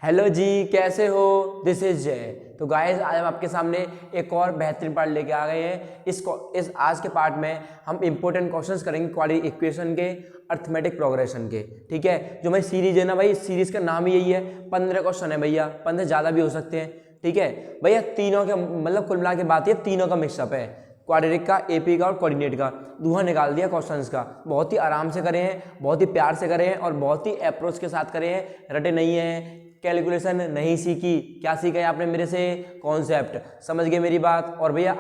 Hello जी, कैसे हो? This is जय। तो गाइस, आज हम आपके सामने एक और बेहतरीन पार्ट लेके आ गए हैं। इस आज के पार्ट में हम इंपॉर्टेंट क्वेश्चंस करेंगे क्वाड्रेटिक इक्वेशन के, अर्थमेटिक प्रोग्रेशन के। ठीक है, जो हमारी सीरीज है ना भाई, इस सीरीज का नाम ही यही है। 15 क्वेश्चन है भैया, 15 ज़्यादा भी हो सकते हैं। ठीक है भैया, तीनों के मतलब कुल मिला के बात ये तीनों का मिक्सअप है, क्वाड्रेटिक का, एपी का और कोऑर्डिनेट का। धुआं निकाल दिया क्वेश्चंस का। बहुत ही आराम से करे हैं, बहुत ही प्यार से करे हैं और बहुत ही अप्रोच के साथ करे हैं। रटे नहीं है, कैलकुलेशन नहीं सीखी। क्या सीखा है आपने मेरे से? कॉन्सेप्ट। समझ गए मेरी बात? और भैया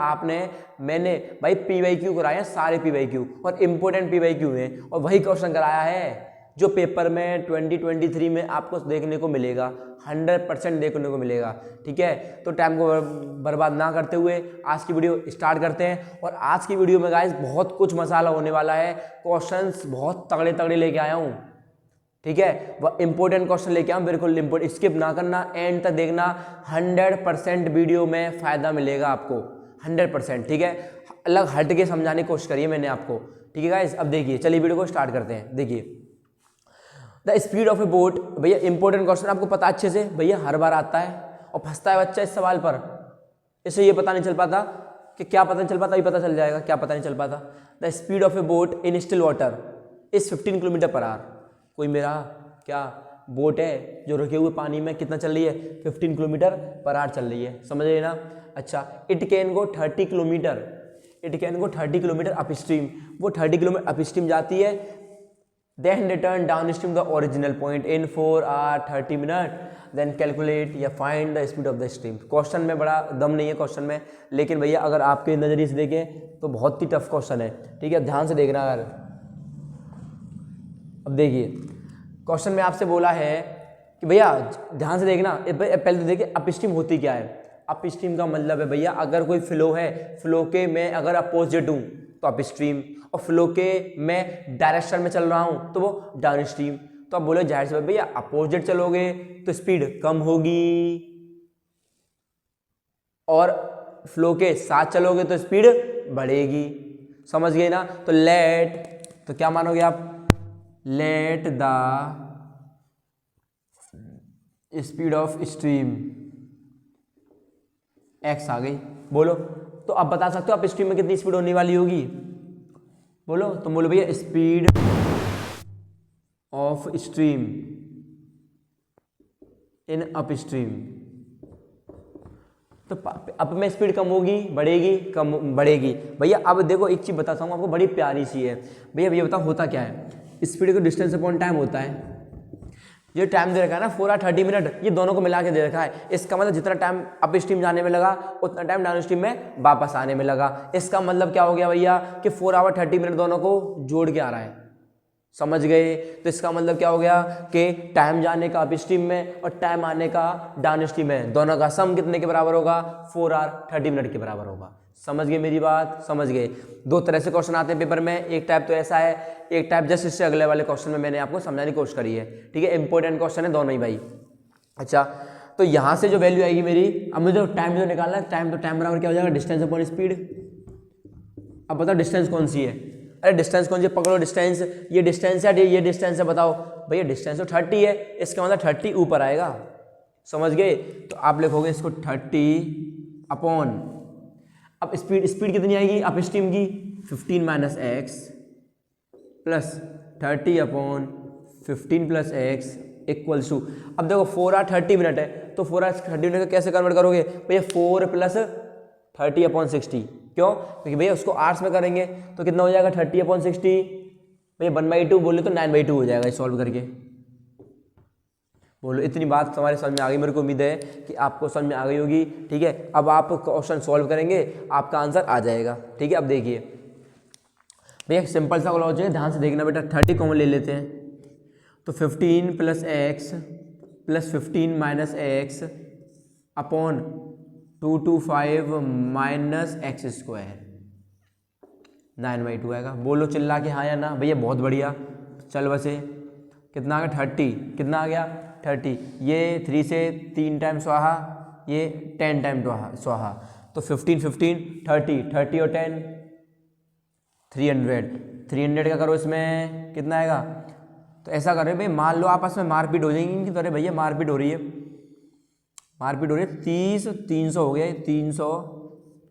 मैंने भाई PYQ कराए हैं, सारे PYQ और इंपॉर्टेंट PYQ हैं, और वही क्वेश्चन कराया है जो पेपर में 2023 में आपको देखने को मिलेगा, 100% देखने को मिलेगा। ठीक है, तो टाइम को बर्बाद ना करते हुए आज की वीडियो स्टार्ट करते हैं। और आज की वीडियो में गाइस बहुत कुछ मसाला होने वाला है। क्वेश्चंस बहुत तगड़े तगड़े लेके आया हूँ। ठीक है, वह इंपॉर्टेंट क्वेश्चन लेके आऊँ, बिल्कुल इंपॉर्टेंट, स्किप ना करना, एंड तक देखना। 100% वीडियो में फायदा मिलेगा आपको, 100%। ठीक है, अलग हट के समझाने की कोशिश करिए मैंने आपको। ठीक है गाइस, अब देखिए, चलिए वीडियो को स्टार्ट करते हैं। देखिए, the speed of A boat. भैया इंपॉर्टेंट क्वेश्चन आपको पता अच्छे से, भैया हर बार आता है और फंसता है बच्चा इस सवाल पर। इससे ये पता नहीं चल पाता कि क्या पता नहीं चल पाता, अभी पता चल जाएगा क्या पता नहीं चल पाता। The speed of A boat in still water is 15 kilometre per our. कोई मेरा क्या बोट है जो रुके हुए पानी में कितना चल रही है? 15 किलोमीटर पर आवर चल रही है। समझ रहे ना? अच्छा, it can go 30 kilometre, it can go 30 kilometre up stream. वो 30 किलोमीटर अप स्ट्रीम जाती है, then return downstream the original point in 4 hour 30 minute, then calculate या find the speed of the stream। Question में बड़ा दम नहीं है question में, लेकिन भैया अगर आपके नज़रिए से देखें तो बहुत ही टफ क्वेश्चन है। ठीक है, ध्यान से देखना। अगर अब देखिए, क्वेश्चन में आपसे बोला है कि भैया ध्यान से देखना, पहले तो देखिए अप स्ट्रीम होती क्या है। अप स्ट्रीम का मतलब है भैया, अगर कोई फ्लो है, फ्लो के मैं अगर अपोजिट हूँ तो अप स्ट्रीम, और फ्लो के मैं डायरेक्शन में चल रहा हूँ तो वो डाउन स्ट्रीम। तो आप बोले जाहिर से भैया अपोजिट चलोगे तो स्पीड कम होगी, और फ्लो के साथ चलोगे तो स्पीड बढ़ेगी। समझ गए ना? तो तो क्या मानोगे आप? Let the speed of stream X आ गई। बोलो, तो आप बता सकते हो अप स्ट्रीम में कितनी स्पीड होने वाली होगी? बोलो, तो बोलो भैया speed of stream in up stream. तो अप में स्पीड कम होगी, बढ़ेगी, कम बढ़ेगी। भैया अब देखो, एक चीज बताता हूँ आपको, बड़ी प्यारी सी है भैया। भैया बताओ होता क्या है? स्पीड को डिस्टेंस अपॉन टाइम होता है। ये टाइम दे रखा है ना 4 और 30 मिनट, ये दोनों को मिला के दे रखा है। इसका मतलब जितना टाइम अप स्ट्रीम जाने में लगा उतना टाइम डाउन स्ट्रीम में वापस आने में लगा। इसका मतलब क्या हो गया भैया कि 4 आवर 30 मिनट दोनों को जोड़ के आ रहा है। समझ गए? तो इसका मतलब क्या हो गया कि टाइम जाने का अप स्ट्रीम में और टाइम आने का डाउन स्ट्रीम में, दोनों का सम कितने के बराबर होगा? 4 आवर 30 मिनट के बराबर होगा। समझ गए मेरी बात? समझ गए? दो तरह से क्वेश्चन आते हैं पेपर में, एक टाइप तो ऐसा है, एक टाइप जस्ट इससे अगले वाले क्वेश्चन में मैंने आपको समझाने की कोशिश करी है। ठीक है, इंपॉर्टेंट क्वेश्चन है दोनों ही भाई। अच्छा, तो यहाँ से जो वैल्यू आएगी मेरी, अब मुझे टाइम जो निकालना है, टाइम बराबर क्या हो जाएगा? Distance upon speed. अब बताओ डिस्टेंस कौन सी है? अरे डिस्टेंस कौन सी? पकड़ो डिस्टेंस, ये डिस्टेंस है, ये डिस्टेंस है। बताओ भैया, डिस्टेंस तो 30 है, इसका मतलब 30 ऊपर आएगा। समझ गए? तो आप लिखोगे इसको 30 अपॉन, अब स्पीड कितनी आएगी अप स्ट्रीम की? 15 minus x plus 30 upon 15 plus x equals to, अब देखो 4 आवर 30 मिनट है, तो 4 आवर 30 मिनट को कैसे कन्वर्ट करोगे भैया? 4 प्लस 30 अपॉन 60। क्यों? क्योंकि भैया उसको आर्ट्स में करेंगे तो कितना हो जाएगा? 30 अपॉन 60 भैया 1/2 बोले तो 9/2 हो जाएगा सॉल्व करके। बोलो, इतनी बात तुम्हारे समझ में आ गई? मेरे को उम्मीद है कि आपको समझ में आ गई होगी। ठीक है, अब आप क्वेश्चन सॉल्व करेंगे, आपका आंसर आ जाएगा। ठीक है, अब देखिए भैया, सिंपल सा लॉजिक है, ध्यान से देखना बेटा। 30 कॉमन ले लेते हैं, तो 15 plus x plus 15 minus x upon 225 minus x square, 9/2 आएगा। बोलो चिल्ला के हाँ या ना? भैया बहुत बढ़िया। चल वैसे कितना आ गया? 30। कितना आ गया? 30। ये 3 से 3 टाइम स्वाहा, ये 10 टाइम स्वाहा, तो 15 15 30 और 10 300 का करो, इसमें कितना आएगा? तो ऐसा करें भाई, मान लो आपस में मारपीट हो जाएंगी, तो अरे भैया मारपीट हो रही है, मारपीट हो रही है 30, 300 हो गया 300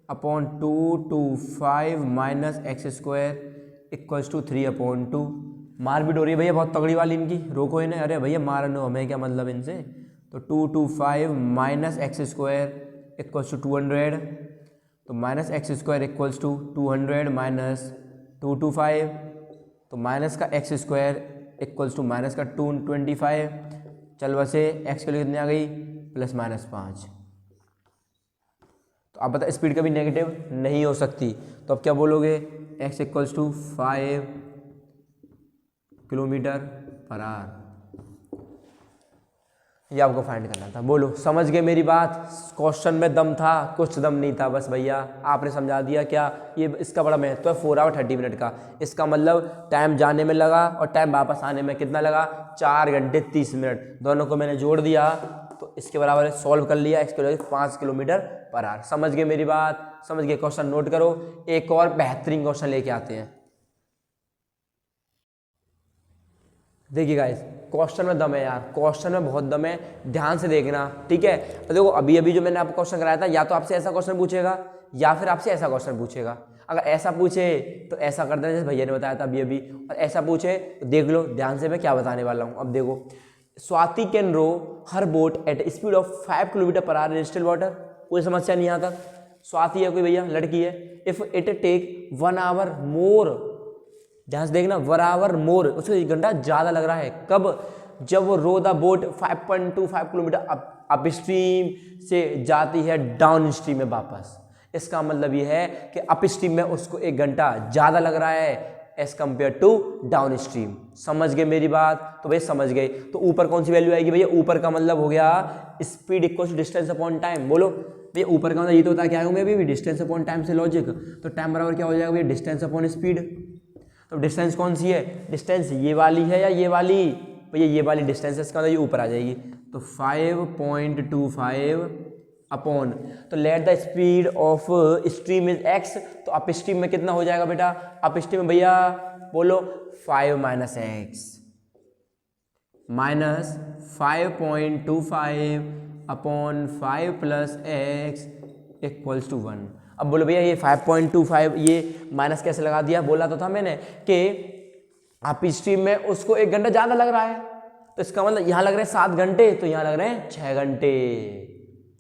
upon 225 minus x square equals to 3/2। मारपीट हो रही है भैया बहुत तगड़ी वाली इनकी, रोको इन्हें, अरे भैया मारनो हमें क्या मतलब इनसे। तो 225 minus x square equals to 200, तो minus x square equals to 200 minus 225, तो माइनस का x square equals to minus का 225, चल वैसे एक्स के लिए कितनी आ गई प्लस माइनस 5। तो आप बता स्पीड कभी नेगेटिव नहीं हो सकती, तो अब क्या बोलोगे x equals to 5 kilometre per hour, ये आपको फाइंड करना था। बोलो समझ गए मेरी बात, क्वेश्चन में दम था कुछ दम नहीं था, बस भैया आपने समझा दिया क्या। ये इसका बड़ा महत्व है 4 आवर 30 मिनट का, इसका मतलब टाइम जाने में लगा और टाइम वापस आने में कितना लगा 4 घंटे 30 मिनट, दोनों को मैंने जोड़ दिया तो इसके बराबर सॉल्व कर लिया, इसके बराबर 5 किलोमीटर पर आवर। समझ गए मेरी बात, समझ गए। क्वेश्चन नोट करो, एक और बेहतरीन क्वेश्चन लेके आते हैं। देखिए गाइस क्वेश्चन में दम है यार, क्वेश्चन में बहुत दम है, ध्यान से देखना ठीक है। तो देखो अभी अभी जो मैंने आपको क्वेश्चन कराया था, या तो आपसे ऐसा क्वेश्चन पूछेगा या फिर आपसे ऐसा क्वेश्चन पूछेगा। अगर ऐसा पूछे तो ऐसा कर देना जैसे भैया ने बताया था अभी अभी, और ऐसा पूछे तो देख लो ध्यान से मैं क्या बताने वाला हूँ। अब देखो, Swati can row her boat at speed of 5 kilometre per hour in still water. कोई समस्या नहीं आता। स्वाति है कोई भैया, लड़की है, इफ इट टेक 1 आवर मोर, ध्यान से देखना 1 आवर मोर, उसको 1 घंटा ज़्यादा लग रहा है। कब? जब वो row the boat 5.25 kilometre upstream से जाती है डाउन स्ट्रीम में वापस। इसका मतलब ये है कि अप स्ट्रीम में उसको 1 घंटा ज़्यादा लग रहा है as compared to down stream. समझ गए मेरी बात? तो भैया समझ गए। तो ऊपर कौन सी वैल्यू आएगी भैया? ऊपर का मतलब हो गया speed equal to distance upon time. बोलो भैया ऊपर का मतलब ये तो होता है क्या आएगा अभी डिस्टेंस अपॉन टाइम से लॉजिक, तो टाइम बराबर क्या हो जाएगा भैया डिस्टेंस अपॉन स्पीड। तो डिस्टेंस कौन सी है? डिस्टेंस ये वाली है या ये वाली? भैया ये वाली डिस्टेंस है, इसका मतलब ये ऊपर आ जाएगी। तो 5.25 अपॉन, तो late the speed of stream is x, तो अप स्ट्रीम में कितना हो जाएगा बेटा? अप स्ट्रीम में भैया बोलो 5 minus x minus 5.25 upon 5 plus x equals to 1। अब बोलो भैया ये 5.25 ये माइनस कैसे लगा दिया? बोला तो था मैंने कि अप स्ट्रीम में उसको 1 घंटा ज़्यादा लग रहा है, तो इसका मतलब यहाँ लग रहे हैं 7 घंटे, तो यहाँ लग रहे हैं 6 घंटे।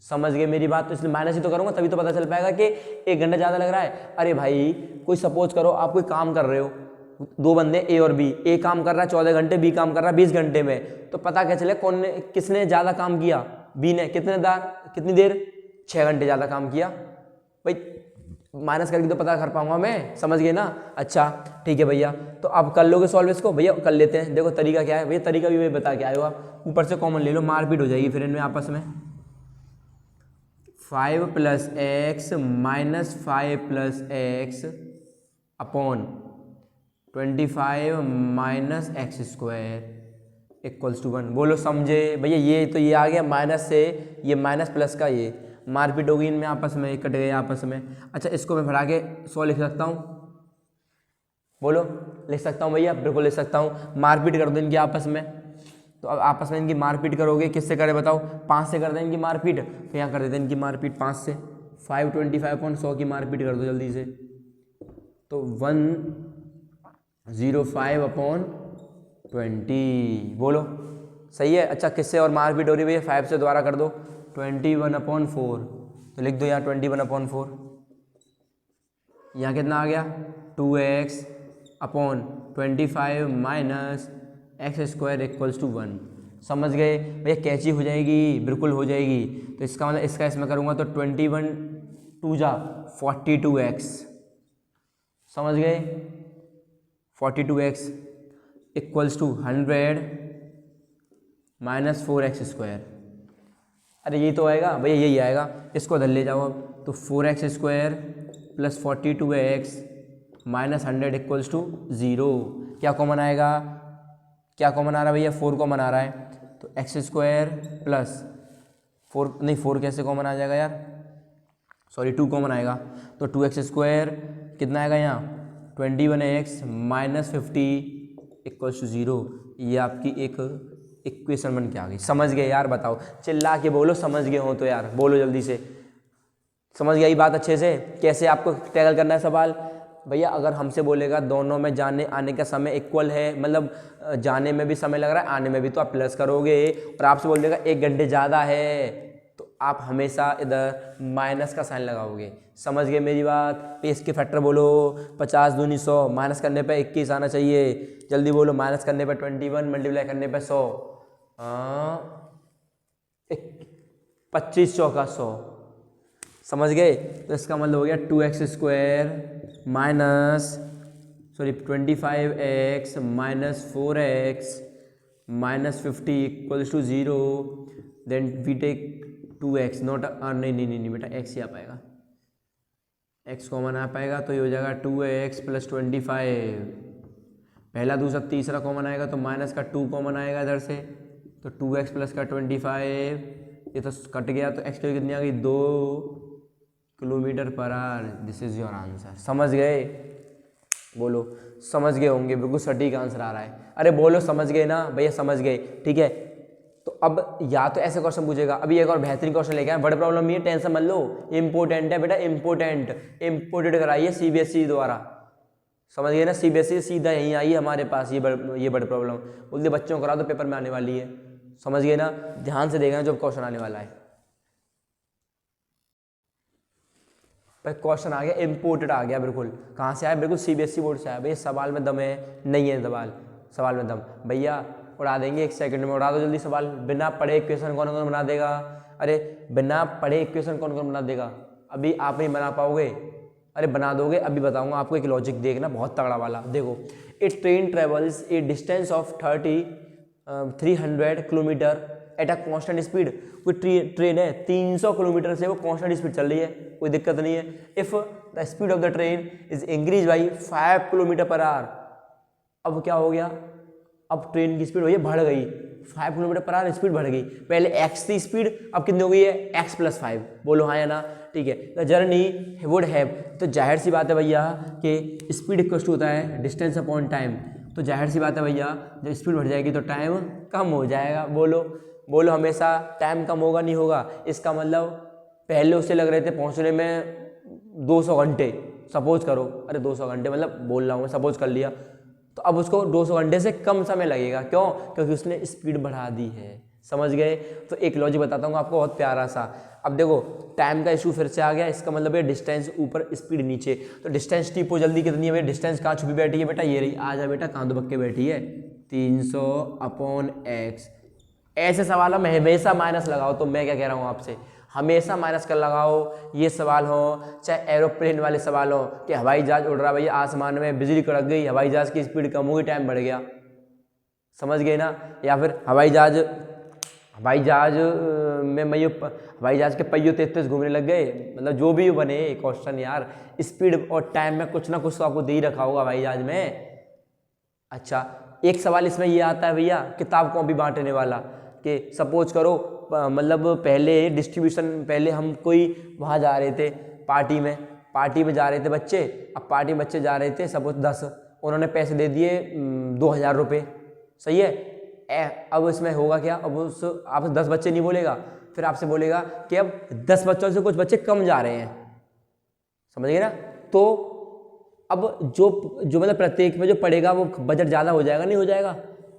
समझ गए मेरी बात? तो इसलिए माइनस ही तो करूँगा तभी तो पता चल पाएगा कि 1 घंटा ज़्यादा लग रहा है। अरे भाई कोई सपोज करो आप कोई काम कर रहे हो, 2 बंदे ए और बी, ए काम कर रहा है 14 घंटे, बी काम कर रहा है 20 घंटे में, तो पता क्या चले कौन ने किसने ज़्यादा काम किया? बी ने। कितनी देर? 6 घंटे ज़्यादा काम किया। भाई माइनस करके तो पता कर पाऊंगा मैं, समझ गए ना? अच्छा ठीक है भैया, तो आप कर लोगे सॉल्व इसको? भैया कर लेते हैं। देखो तरीका क्या है भैया, तरीका भी मैं बता के आए हो आप, ऊपर से कॉमन ले लो, मारपीट हो जाएगी फिर इनमें आपस में। 5 plus x minus 5 plus x upon 25 minus x square equals to 1। बोलो समझे भैया? ये तो ये आ गया माइनस से, ये माइनस प्लस का ये मारपीट होगी इनमें आपस में, कट गए आपस में। अच्छा इसको मैं बढ़ा के 100 लिख सकता हूँ? बोलो लिख सकता हूँ भैया? बिल्कुल लिख सकता हूँ। मारपीट कर दो इनकी आपस में, तो अब आपस में इनकी मारपीट करोगे किससे करें बताओ? 5 से कर दें इनकी मारपीट, तो यहाँ कर देते हैं इनकी मारपीट 5 से। 525/100 की मारपीट कर दो जल्दी से, तो 105/20। बोलो सही है? अच्छा किससे और मारपीट हो रही है भैया? 5 से दोबारा कर दो, 21/4, तो लिख दो यहाँ 21/4। यहाँ कितना आ गया? 2x upon 25 minus x square equals to 1। समझ गए भैया? कैंची हो जाएगी? बिल्कुल हो जाएगी। तो इसका मतलब इसका इसमें करूँगा तो 21 2 जा 42x, समझ गए? 42x equals to 100 minus 4x square. अरे ये तो आएगा भैया, यही आएगा, इसको उधर ले जाओ अब। तो 4x square plus 42x minus 100 equals to 0। क्या कॉमन आएगा? क्या कॉमन आ रहा है भैया? 4 कॉमन आ रहा है, तो एक्स स्क्वायर प्लस 4 नहीं 4 कैसे कॉमन आ जाएगा यार? सॉरी 2 कॉमन आएगा, तो 2x स्क्वायर कितना आएगा यहाँ? 21x minus 50 equals to 0। ये आपकी एक इक्वेशन बन के आ गई। समझ गए यार? बताओ, चिल्ला के बोलो समझ गए हो तो यार, बोलो जल्दी से। समझ गई बात अच्छे से? कैसे आपको टैकल करना है सवाल? भैया अगर हमसे बोलेगा दोनों में जाने आने का समय इक्वल है, मतलब जाने में भी समय लग रहा है आने में भी, तो आप प्लस करोगे। और आपसे बोल देगा 1 घंटे ज़्यादा है, तो आप हमेशा इधर माइनस का साइन लगाओगे। समझ गए मेरी बात? तो इसके फैक्टर बोलो, 50 दूनी 100, माइनस करने पे 21 आना चाहिए। जल्दी बोलो, माइनस करने पे 21, मल्टीप्लाई करने पे 100, 25 चौका 100। समझ गए? तो इसका मतलब हो गया 2x² minus 25x minus 4x minus 50 equals to 0। Then we take 2x, not नहीं बेटा, x ही आ पाएगा, x कॉमन आ पाएगा, तो ये हो जाएगा 2x प्लस 25। पहला दूसरा तीसरा कॉमन आएगा तो माइनस का 2 कॉमन आएगा इधर से, तो 2x प्लस का 25, ये तो कट गया, तो x की कितनी आ गई? 2 kilometre per our. This is your answer. समझ गए? बोलो समझ गए होंगे, बिल्कुल सटीक आंसर आ रहा है। अरे बोलो समझ गए ना भैया? समझ गए, ठीक है। तो अब या तो ऐसे क्वेश्चन पूछेगा, अभी एक और बेहतरीन क्वेश्चन लेके आए, बड़े प्रॉब्लम नहीं है, टेंशन मत लो, इंपोर्टेंट है बेटा, इंपोर्टेंट कराइए CBSE द्वारा। समझ गए ना? CBSE सीधा यहीं आई है हमारे पास, ये बड़े प्रॉब्लम बोलते बच्चों को करा दो, पेपर में आने वाली है। समझ गए ना? ध्यान से देखना जो क्वेश्चन आने वाला है। भाई क्वेश्चन आ गया, इंपोर्टेड आ गया, बिल्कुल कहाँ से आया? बिल्कुल CBSE बोर्ड से आया। भैया सवाल में दम है? नहीं है सवाल में दम? भैया उड़ा देंगे 1 सेकंड में, उड़ा दो जल्दी सवाल। बिना पढ़े इक्वेशन कौन कौन बना देगा? अरे बिना पढ़े इक्वेशन कौन कौन बना देगा? अभी आप नहीं बना पाओगे? अरे बना दोगे, अभी बताऊंगा आपको एक लॉजिक, देखना बहुत तगड़ा वाला। देखो, a train travels a distance of 300 kilometre at a constant speed. कोई ट्रेन है 300 किलोमीटर से वो कॉन्स्टेंट स्पीड चल रही है, कोई दिक्कत नहीं है। If the speed of the train is increase by 5 kilometre per our. अब क्या हो गया? अब ट्रेन की स्पीड बढ़ गई, 5 किलोमीटर पर आवर स्पीड बढ़ गई। पहले x थी स्पीड, अब कितनी हो गई है? x plus 5। बोलो हाँ या ना? ठीक है। द जर्नी वुड हैव, तो जाहिर सी बात है भैया कि स्पीड इक्वल टू होता है डिस्टेंस अपॉन टाइम। तो जाहिर सी बात है भैया जब स्पीड बढ़ जाएगी तो टाइम कम हो जाएगा। बोलो हमेशा टाइम कम होगा नहीं होगा? इसका मतलब पहले उससे लग रहे थे पहुंचने में 200 घंटे, सपोज करो, अरे 200 घंटे मतलब बोल रहा हूँ, सपोज कर लिया, तो अब उसको 200 घंटे से कम समय लगेगा। क्यों? क्योंकि उसने स्पीड बढ़ा दी है। समझ गए? तो एक लॉजिक बताता हूँ आपको बहुत प्यारा सा। अब देखो टाइम का इशू फिर से आ गया, इसका मतलब है डिस्टेंस ऊपर स्पीड नीचे। तो डिस्टेंस टिपो जल्दी कितनी है भैया? डिस्टेंस कहाँ छुपी बैठी है बेटा? ये रही, आ जा बेटा, कहाँ दुबक के बैठी है? 300 अपॉन x। ऐसे सवालों में हमेशा माइनस लगाओ। तो मैं क्या कह रहा हूँ आपसे, हमेशा माइनस कर लगाओ। ये सवाल हो चाहे एरोप्लेन वाले सवाल हो कि हवाई जहाज उड़ रहा है भैया आसमान में, बिजली कड़क गई, हवाई जहाज की स्पीड कम हुई, टाइम बढ़ गया। समझ गए ना? या फिर हवाई जहाज में हवाई जहाज के पहियों 33 घूमने लग गए, मतलब जो भी बने क्वेश्चन यार, स्पीड और टाइम में कुछ ना कुछ तो आपको दे ही रखा होगा हवाई जहाज में। अच्छा एक सवाल इसमें ये आता है भैया किताब कॉपी बांटने वाला, कि सपोज करो मतलब पहले डिस्ट्रीब्यूशन, पहले हम कोई वहाँ जा रहे थे पार्टी में जा रहे थे बच्चे। अब पार्टी में बच्चे जा रहे थे सपोज 10, उन्होंने पैसे दे दिए 2000 रुपये, सही है। अब इसमें होगा क्या? अब आप 10 बच्चे नहीं बोलेगा, फिर आपसे बोलेगा कि अब 10 बच्चों से कुछ बच्चे कम जा रहे हैं। समझ गए ना? तो अब जो मतलब प्रत्येक में जो पड़ेगा वो बजट ज़्यादा हो जाएगा नहीं हो जाएगा?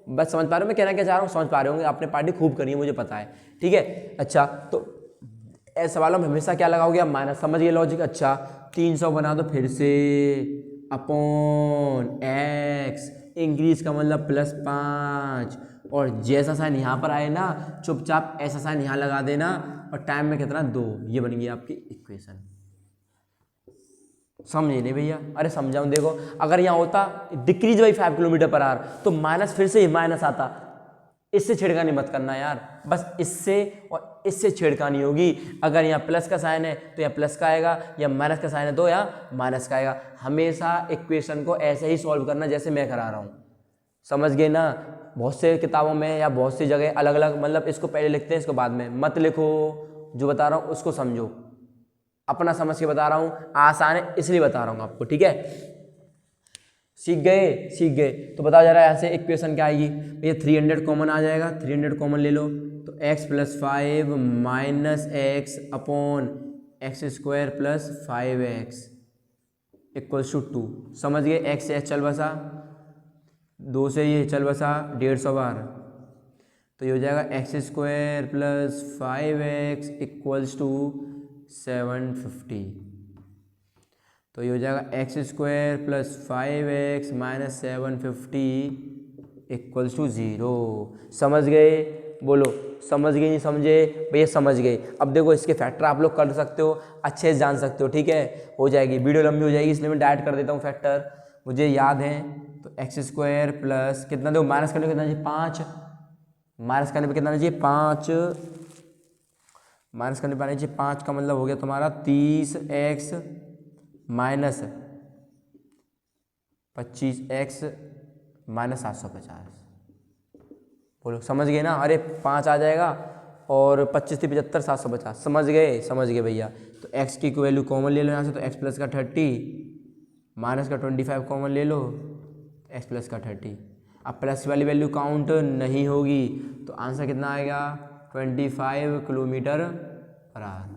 बस समझ पा रहे हो मैं कहना क्या चाह रहा हूँ? समझ पा रहे होंगे, आपने पार्टी खूब करी है मुझे पता है, ठीक है। अच्छा तो ऐसे सवालों में हमेशा क्या लगाओगे आप? माइनस। समझ गए लॉजिक? अच्छा 300 बना दो फिर से, अपॉन x, इंक्रीज का मतलब +5, और जैसा साइन यहाँ पर आए ना चुपचाप ऐसा साइन यहाँ लगा देना, और टाइम में कितना 2, ये बन गई आपकी इक्वेशन। समझे नहीं भैया? अरे समझाऊं, देखो अगर यहाँ होता decrease by 5 kilometre per our तो माइनस फिर से ही माइनस आता। इससे छेड़खानी मत करना यार, बस इससे और इससे छेड़खानी होगी। अगर यहाँ प्लस का साइन है तो यहाँ प्लस का आएगा, या माइनस का साइन है तो यहाँ माइनस का आएगा। हमेशा इक्वेशन को ऐसे ही सॉल्व करना जैसे मैं करा रहा हूँ। समझ गए ना? बहुत से किताबों में या बहुत सी जगह अलग अलग, मतलब इसको पहले लिखते हैं इसको बाद में। मत लिखो, जो बता रहा हूँ उसको समझो, अपना समझ के बता रहा हूँ, आसान है इसलिए बता रहा हूँ आपको, ठीक है। सीख गए। तो बताया जा रहा है यहाँ से इक्वेशन क्या आएगी भैया, 300 कॉमन आ जाएगा, 300 कॉमन ले लो तो x + 5 minus x upon x square plus 5x equals to 2। समझ गए, x से h चल बसा, 2 से ये चल बसा 150 बार, तो ये हो जाएगा x² plus 5x equals to 750। तो ये हो जाएगा x² plus 5x minus 750 equals to 0। समझ गए, बोलो समझ गए नहीं समझे भैया, समझ गए। अब देखो इसके फैक्टर आप लोग कर सकते हो, अच्छे से जान सकते हो, ठीक है, हो जाएगी, वीडियो लंबी हो जाएगी इसलिए मैं डायरेक्ट कर देता हूँ फैक्टर, मुझे याद है। तो x² प्लस कितना, देखो माइनस करने पर कितना चाहिए 5, माइनस करने पर कितना चाहिए 5, माइनस करने पर आना चाहिए 5 का मतलब हो गया तुम्हारा 30x माइनस 25x माइनस 750। बोलो समझ गए ना, अरे 5 आ जाएगा और 25 से 75 750। समझ गए भैया। तो x की वैल्यू कॉमन ले लो यहाँ से, तो x प्लस का 30 माइनस का 25 कॉमन ले लो, x प्लस का 30। अब प्लस वाली वैल्यू काउंट नहीं होगी तो आंसर कितना आएगा 25 किलोमीटर/आवर।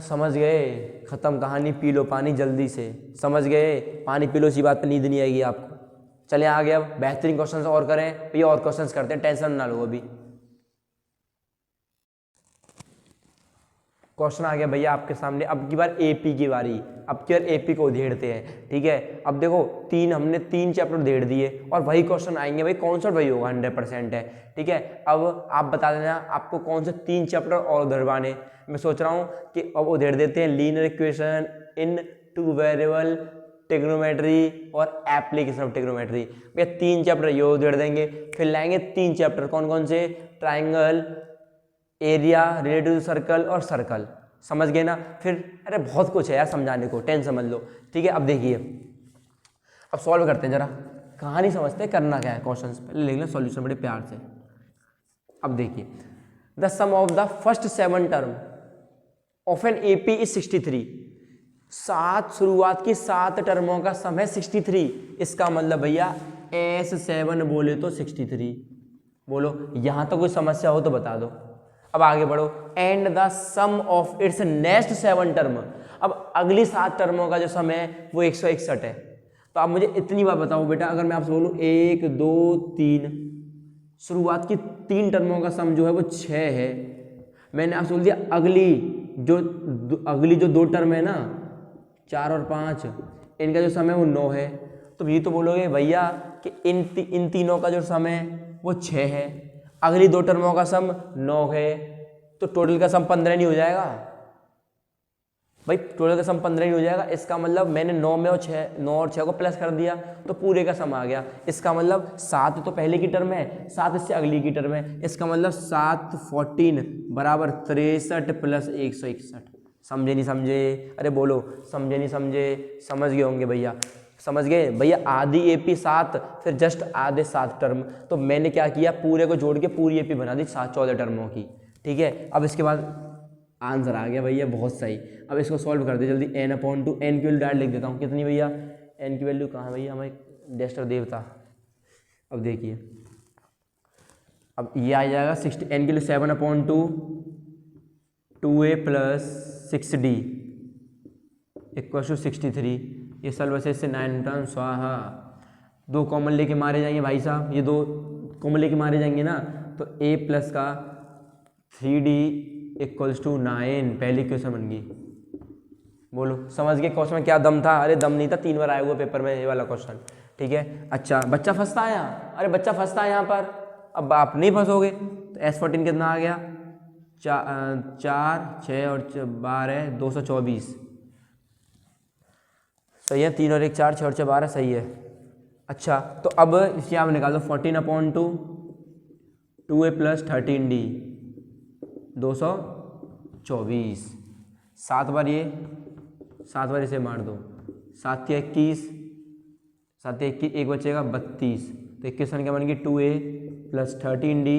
समझ गए, खत्म कहानी, पी लो पानी जल्दी से। समझ गए, पानी पी लो, इसी बात पे नींद नहीं आएगी आपको। चले आगे, अब बेहतरीन क्वेश्चंस और करें भैया, और क्वेश्चंस करते हैं, टेंशन ना लो। अभी क्वेश्चन आ गया भैया आपके सामने, अब की बार एपी की बारी, अब की बार एपी को उधेड़ते हैं, ठीक है। अब देखो हमने 3 चैप्टर उधेड़ दिए और वही क्वेश्चन आएंगे भाई, कौन सा वही होगा 100% है, ठीक है। अब आप बता देना आपको कौन से 3 चैप्टर और उधेड़वाने। मैं सोच रहा हूँ कि अब उधेड़ देते हैं linear equation in 2 variable, trigonometry और एप्लीकेशन ऑफ ट्रिग्नोमेट्री। भैया 3 चैप्टर ये उधेड़ देंगे, फिर लाएंगे 3 चैप्टर, कौन कौन से, ट्राइंगल, एरिया, रिलेटिव सर्कल और सर्कल। समझ गए ना, फिर अरे बहुत कुछ है यार समझाने को, टेंशन समझ लो, ठीक है। अब देखिए, अब सॉल्व करते हैं, जरा कहानी समझते हैं करना क्या है। क्वेश्चंस पहले लिख लें सॉल्यूशन बड़े प्यार से। अब देखिए, the sum of the first 7 term of an AP is 63। 7 शुरुआत की 7 टर्मों का सम है 63। इसका मतलब भैया S7 बोले तो 63। बोलो यहां तक कोई समस्या हो तो बता दो। अब आगे बढ़ो, and the sum of its next 7 term. अब अगली 7 टर्मों का जो सम है वो 161 है। तो आप मुझे इतनी बात बताओ बेटा, अगर मैं आपसे बोलूं 1 2 3, शुरुआत की 3 टर्मों का सम जो है वो 6 है। मैंने आपसे बोल दिया अगली जो 2 टर्म है ना, 4 और 5, इनका जो सम है वो 9 है। तो ये तो बोलोगे भैया कि इन तीनों का जो सम है वो 6 है, अगली 2 टर्मों का सम 9 है, तो टोटल का सम 15 नहीं हो जाएगा भाई, टोटल का सम 15 नहीं हो जाएगा। इसका मतलब मैंने 9 और 6 को प्लस कर दिया तो पूरे का सम आ गया। इसका मतलब 7 तो पहले की टर्म है, 7 इससे अगली की टर्म है, इसका मतलब 7 14 बराबर 63 प्लस 161। समझे नहीं समझे, अरे बोलो समझे नहीं समझे, समझ गए होंगे भैया, समझ गए भैया। आधी एपी 7, फिर जस्ट आधे 7 टर्म, तो मैंने क्या किया, पूरे को जोड़ के पूरी एपी बना दी 14 टर्मों की, ठीक है। अब इसके बाद आंसर आ गया भैया, बहुत सही। अब इसको सॉल्व कर दे जल्दी, n/2, n की वैल्यू डायरेक्ट लिख देता हूँ, कितनी भैया, n की वैल्यू कहाँ है भैया, हमारे डेस्टर देवता। अब देखिए, अब ये आ जाएगा 60, n की value 7/2, 2a plus 6d equal to 63। ये सॉल्व से इससे 9 टर्म स्वाहा, 2 कॉमन लेके मारे जाएंगे भाई साहब, ये 2 कॉमन लेके मारे जाएंगे ना, तो a प्लस का 3d इक्वल्स टू 9, पहली क्वेश्चन बन गई। बोलो समझ गए क्वेश्चन में क्या दम था, अरे दम नहीं था, 3 बार आया हुआ पेपर में ये वाला क्वेश्चन, ठीक है। अच्छा बच्चा फंसता है यहाँ, अरे बच्चा फंसता है यहाँ पर, अब आप नहीं फंसोगे। तो S14 कितना आ गया, 4 6 और 12 224, सही है। 3 और 1 4, 6 और 6 12, सही है। अच्छा तो अब इसकी आप निकाल दो, 14/2, 2a प्लस 13d 224, 7 बार ये, 7 बार इसे मार दो, 7 के 21, 7 के 21, एक बचेगा 32, तो इक्वेशन क्या बन गई, 2a plus 13d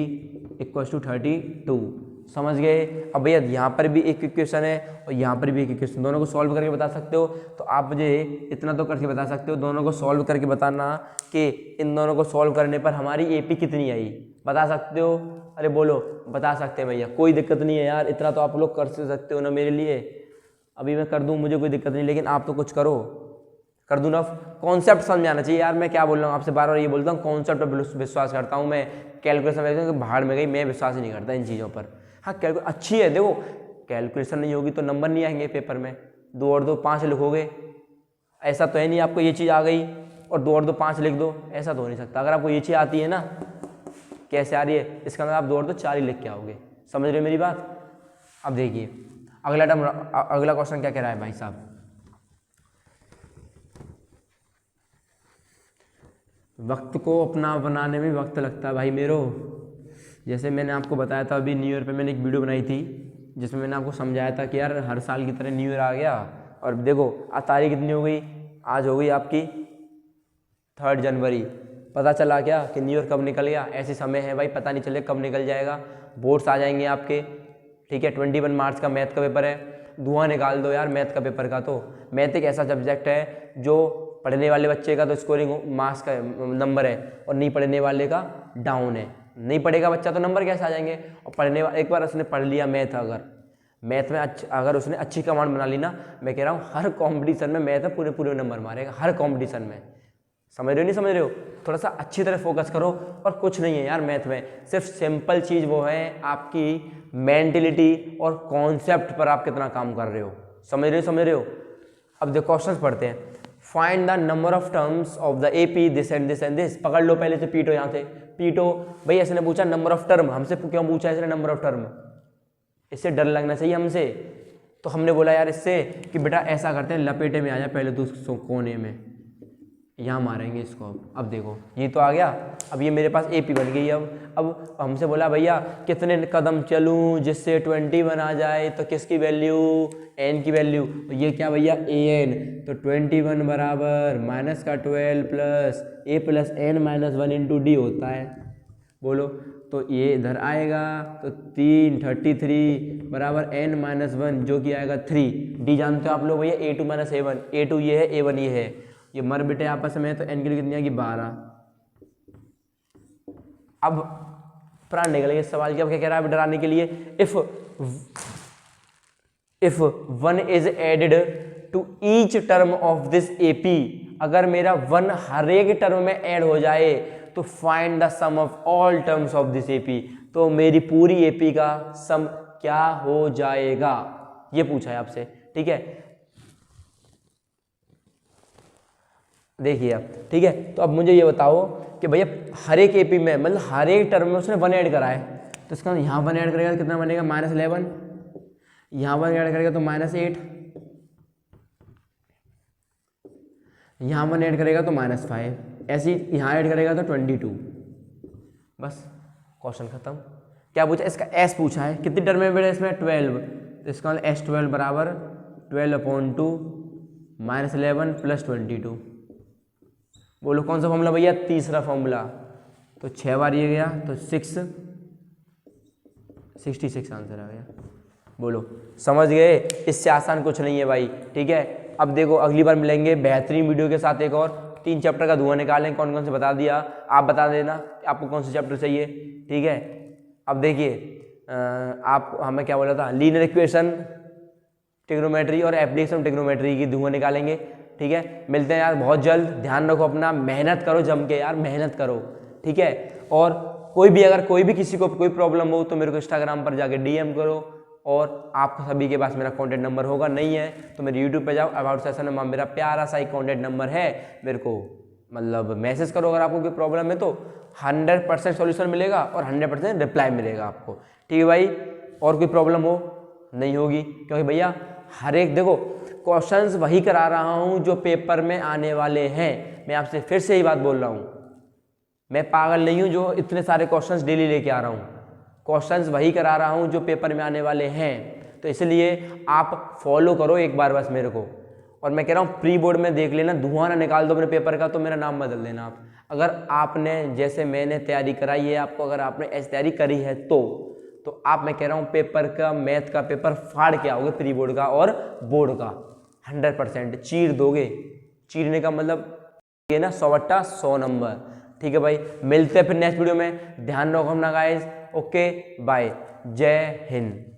equals to 32। समझ गए। अब भैया यहाँ पर भी एक इक्वेशन है और यहाँ पर भी एक इक्वेशन, दोनों को सॉल्व करके बता सकते हो। तो आप मुझे इतना तो करके बता सकते हो, दोनों को सॉल्व करके बताना कि इन दोनों को सॉल्व करने पर हमारी AP कितनी आई, बता सकते हो? अरे बोलो, बता सकते हैं भैया, कोई दिक्कत नहीं है यार, इतना तो आप लोग कर सकते हो ना मेरे लिए। अभी मैं कर दूँ, मुझे कोई दिक्कत नहीं, लेकिन आप तो कुछ करो, कर दूँ ना। कॉन्सेप्ट समझ आना चाहिए यार, मैं क्या बोल रहा हूँ आपसे, बार बार ये बोलता हूँ, कॉन्सेप्ट पर विश्वास करता हूँ मैं। कैलकुलेशन भाड़ में गई, मैं विश्वास ही नहीं करता इन चीज़ों पर। हाँ कैलकुलेशन अच्छी है, देखो कैलकुलेशन नहीं होगी तो नंबर नहीं आएंगे पेपर में। 2 और 2 5 लिखोगे, ऐसा तो है नहीं आपको ये चीज़ आ गई और 2 और 2 5 लिख दो, ऐसा तो हो नहीं सकता। अगर आपको ये चीज़ आती है ना, कैसे आ रही है, इसका मतलब आप 2 और 2 4 ही लिख के आओगे। समझ रहे हो मेरी बात? अब देखिए अगला क्वेश्चन क्या कह रहा है भाई साहब। वक्त को अपना बनाने में वक्त लगता है भाई मेरो। जैसे मैंने आपको बताया था, अभी न्यू ईयर पे मैंने एक वीडियो बनाई थी जिसमें मैंने आपको समझाया था कि यार हर साल की तरह न्यू ईयर आ गया, और देखो आज तारीख कितनी हो गई, आज हो गई आपकी 3 जनवरी। पता चला क्या कि न्यू ईयर कब निकल गया? ऐसे समय है भाई, पता नहीं चले कब निकल जाएगा। बोर्ड्स आ जाएंगे आपके, ठीक है। 21 मार्च का मैथ का पेपर है, धुआं निकाल दो यार मैथ का पेपर का। तो मैथ एक ऐसा सब्जेक्ट है जो पढ़ने वाले बच्चे का तो स्कोरिंग मार्क्स का नंबर है और नहीं पढ़ने वाले का डाउन है। नहीं पढ़ेगा बच्चा तो नंबर कैसे आ जाएंगे? और पढ़ने वाला, एक बार उसने पढ़ लिया मैथ, अगर मैथ में अगर उसने अच्छी कमांड बना ली ना, मैं कह रहा हूँ हर कंपटीशन में मैथ में पूरे नंबर मारेगा, हर कंपटीशन में। समझ रहे हो नहीं समझ रहे हो? थोड़ा सा अच्छी तरह फोकस करो। और कुछ नहीं है यार मैथ में, सिर्फ सिंपल चीज़ वो है आपकी मेंटलिटी और कॉन्सेप्ट पर आप कितना काम कर रहे हो। समझ रहे हो? अब देखो क्वेश्चन पढ़ते हैं। Find the number of terms of the AP this and this and this. पकड़ लो पहले से पीटो, यहाँ से पीटो भाई। इसने पूछा नंबर ऑफ टर्म, हमसे क्यों पूछा इसने नंबर ऑफ टर्म? इससे डर लगना चाहिए हमसे। तो हमने बोला यार इससे कि बेटा ऐसा करते हैं, लपेटे में आ जा पहले तो कोने में, यहाँ मारेंगे इसको। अब देखो ये तो आ गया, अब ये मेरे पास AP बन गई। अब हमसे बोला भैया कितने कदम चलूँ जिससे 21 आ जाए, तो किसकी वैल्यू? n की वैल्यू। तो ये क्या भैया an, तो 21 बराबर -12 plus a plus n minus 1 into D होता है। बोलो, तो ये इधर आएगा तो 33 बराबर n माइनस 1 जो कि आएगा 3। डी जानते हो आप लोग भैया, a2 माइनस a1, a2 ये है, a1 ये है, ये मर बेटे आपस में। तो n की कितनी आएगी? 12। अब प्राण निकल गए इस सवाल की। अब क्या कह रहा है डराने के लिए? If 1 is added to each term of this AP, अगर मेरा 1 हर एक टर्म में ऐड हो जाए तो find the sum of all terms of this AP। तो मेरी पूरी AP का सम क्या हो जाएगा, ये पूछा है आपसे, ठीक है। देखिए आप, ठीक है। तो अब मुझे ये बताओ कि भैया हर एक AP में, मतलब हर एक टर्म में उसने 1 ऐड करा है, तो इसका यहाँ 1 ऐड करेगा तो कितना बनेगा? -11। यहाँ 1 ऐड करेगा तो -8, यहाँ 1 ऐड करेगा तो -5, ऐसे ही यहाँ ऐड करेगा तो 22। बस क्वेश्चन खत्म। क्या पूछा? इसका S पूछा है, कितनी टर्म में बेटा इसमें? 12। तो इसका मतलब S12 बराबर 12/2 -11 प्लस 22। बोलो कौन सा फॉर्मूला भैया? तीसरा फॉर्मूला। तो 6 बार ये गया तो 66 आंसर आ गया। बोलो समझ गए? इससे आसान कुछ नहीं है भाई, ठीक है। अब देखो अगली बार मिलेंगे बेहतरीन वीडियो के साथ, एक और 3 चैप्टर का धुआं निकालें। कौन कौन से बता दिया, आप बता देना आपको कौन से चैप्टर चाहिए, ठीक है। अब देखिए आप हमें क्या बोला था, लीनियर इक्वेशन, ट्रिग्नोमेट्री और एप्लीकेशन ट्रिग्नोमेट्री की धुआं निकालेंगे, ठीक है। मिलते हैं यार बहुत जल्द। ध्यान रखो अपना, मेहनत करो जम के यार, मेहनत करो, ठीक है। और कोई भी किसी को कोई प्रॉब्लम हो तो मेरे को इंस्टाग्राम पर जाके DM करो, और आपको सभी के पास मेरा कॉन्टैक्ट नंबर होगा, नहीं है तो मेरे यूट्यूब पे जाओ, अबाउट सेशन में मेरा प्यारा सा ही कॉन्टैक्ट नंबर है, मेरे को मतलब मैसेज करो अगर आपको कोई प्रॉब्लम है तो 100% सॉल्यूशन मिलेगा और 100% रिप्लाई मिलेगा आपको, ठीक है भाई। और कोई प्रॉब्लम हो नहीं होगी, क्योंकि भैया हर एक देखो क्वेश्चंस वही करा रहा हूँ जो पेपर में आने वाले हैं। मैं आपसे फिर से ही बात बोल रहा हूँ, मैं पागल नहीं हूँ जो इतने सारे क्वेश्चंस डेली लेके आ रहा हूँ। क्वेश्चंस वही करा रहा हूँ जो पेपर में आने वाले हैं, तो इसलिए आप फॉलो करो एक बार बस मेरे को। और मैं कह रहा हूँ प्री बोर्ड में देख लेना, धुआं ना निकाल दो अपने पेपर का, तो मेरा नाम बदल देना आप। अगर आपने जैसे मैंने तैयारी कराई है आपको, अगर आपने ऐसी तैयारी करी है तो तो आप, मैं कह रहा हूँ पेपर का, मैथ का पेपर फाड़ के आओगे, प्री बोर्ड का और बोर्ड का 100%। चीर दोगे, चीरने का मतलब ये ना 100/100 नंबर। ठीक है भाई, मिलते हैं फिर नेक्स्ट वीडियो में। ध्यान रखो अपना गाइस। ओके बाय, जय हिंद।